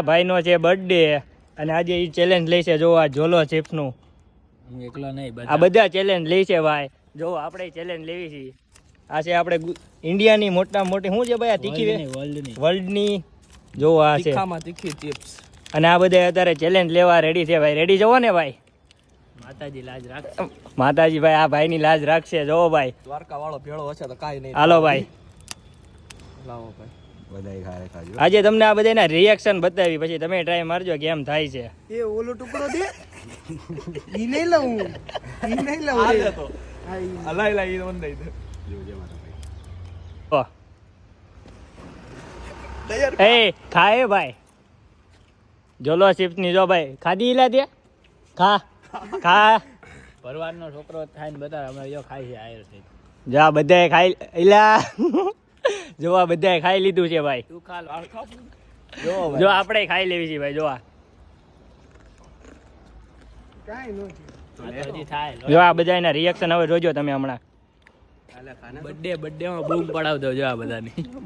ભાઈનો છે બર્થડે અને આજે એ ચેલેન્જ લે છે. જો આ ઝોલો ચિપ્સનું હું એકલો નહીં, આ બધા ચેલેન્જ લે છે ભાઈ. જો આપણે ચેલેન્જ લેવી છે. આ છે આપણે ઇન્ડિયાની મોટા મોટી શું છે ભાઈ આ તીખી વર્લ્ડની. જો આ છે તીખી ચિપ્સ. અને આ બધા અત્યારે ચેલેન્જ લેવા રેડી છે ભાઈ. રેડી જવો ને ભાઈ? માતાજી લાજ રાખશે. માતાજી ભાઈ આ ભાઈની લાજ રાખશે. જોવો ભાઈ દ્વારકા વાળો ભેળો હશે તો કાઈ નહીં. હાલો ભાઈ લાવો ભાઈ. આજે તમને આ બધાના રિએક્શન બતાવી પછી તમે ટ્રાય મારજો કેમ થાય છે. એ ઓલો ટુકડો દે ઈ નહીં લઉં આ દે તો અલાઈ લાઈ ઈ મને દઈ દે. એ ખાય ભાઈ જોલો ચિપ્સ ની. જો ભાઈ ખાધી ઈલા તે ખા ભરવાડનો છોકરો થાય ને બધા અમે જો ખાઈ છે આયર થઈ. જા બધાએ ખાઈ ઈલા જો આ બધાએ ખાઈ લીધું છે ભાઈ. તું ખા લો ખા. જો આપણે ખાઈ લેવી છે ભાઈ. જો આ કાઈ નો હજી થાય. જો આ બધાના રિએક્શન હવે જોજો તમે હમણાં. બર્થડે માં બૂમ પડાવ દો જો આ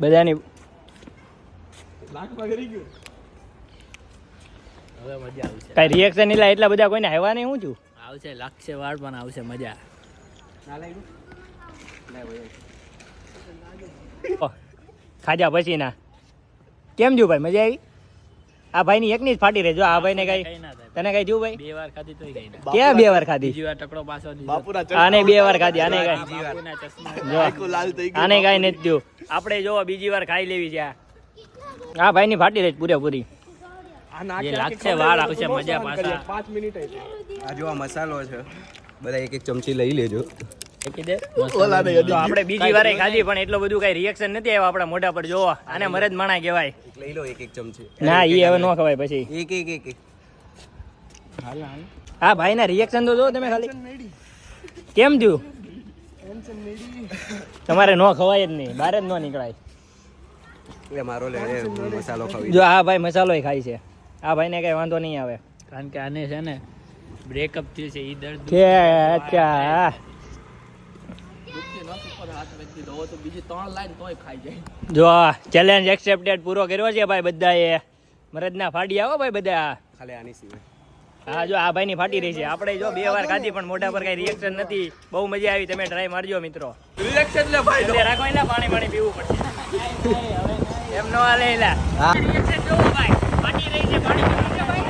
બધાની લાખમાં કરી ગયું. હવે મજા આવશે. કઈ રિએક્શન ઈલા એટલા બધા કોઈને આવ્યા નહીં. હું છું આવશે લાગશે વાળ પણ આવશે મજા. ખાજા પછી ના કેમ જો ભાઈ મજા આવી? આ ભાઈની એકની જ ફાટી રહે. જો આ ભાઈને કઈ તને કઈ જોયું ભાઈ? 2 વાર ખાધી તોય કઈ ના. ક્યાં 2 વાર ખાધી? બીજી વાર ટકડો પાછો દીધો. આને 2 વાર ખાધી. આને કઈ બાપુના ચશ્મા આને કઈ નથી થયું. આપણે જો બીજી વાર ખાઈ લેવી છે. આ ભાઈની ફાટી રહી પૂરેપૂરી. જે લાગશે વાળ આવશે મજા પાછા. 5 મિનિટ આ જો આ મસાલો છે બધા એક ચમચી લઈ લેજો. આપણે બીજી વાર ખાધી પણ એટલું બધું કઈ રિએક્શન નથી આવ્યું આપણા મોઢા પર. જો આને મરદ માણા કહેવાય. લઈ લો એક ચમચી. ના ઈ હવે ન ખવાય પછી. એક હા ભાઈ ના રિએક્શન તો જો તમે ખાલી કેમ થયું. તમારે ન ખવાય જ નહીં. બહાર જ ન નીકળાય. એટલે મારો લે મસાલો ખાવી. જો આ ભાઈ મસાલો ખાય છે. આ ભાઈને કઈ વાંધો નહીં આવે કારણ કે આને છે ને બ્રેકઅપ થયું છે ઈ દર્દ. કે અચ્છા જો ચેલેન્જ એક્સેપ્ટેડ પૂરો કર્યો છે ભાઈ બધાએ. મરદના ફાડી આવો ભાઈ બધા. ખાલી આની સિવાય. હા જો આ ભાઈની ફાટી રહી છે. આપણે જો 2 વાર ખાધી પણ મોઢા પર કઈ રિએક્શન નથી. બહુ મજા આવી. તમે ટ્રાય મારજો મિત્રો. રિએક્શન લે ભાઈ એટલે રાખો એલા પાણી પીવું પડશે. એમ નો હાલે એલા. રિએક્શન જો ભાઈ ફાટી રહી છે. પાણી પીવું છે ભાઈ.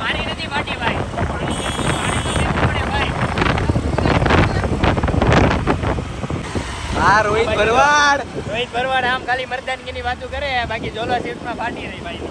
પાણી નથી ફાટી ભાઈ. પાણી તો પીવું પડે ભાઈ. આ રોહિત ભરવાડ આમ ખાલી મરદાનગીની વાતો કરે બાકી જોલો ચિપ્સમાં ફાટી રહી ભાઈ.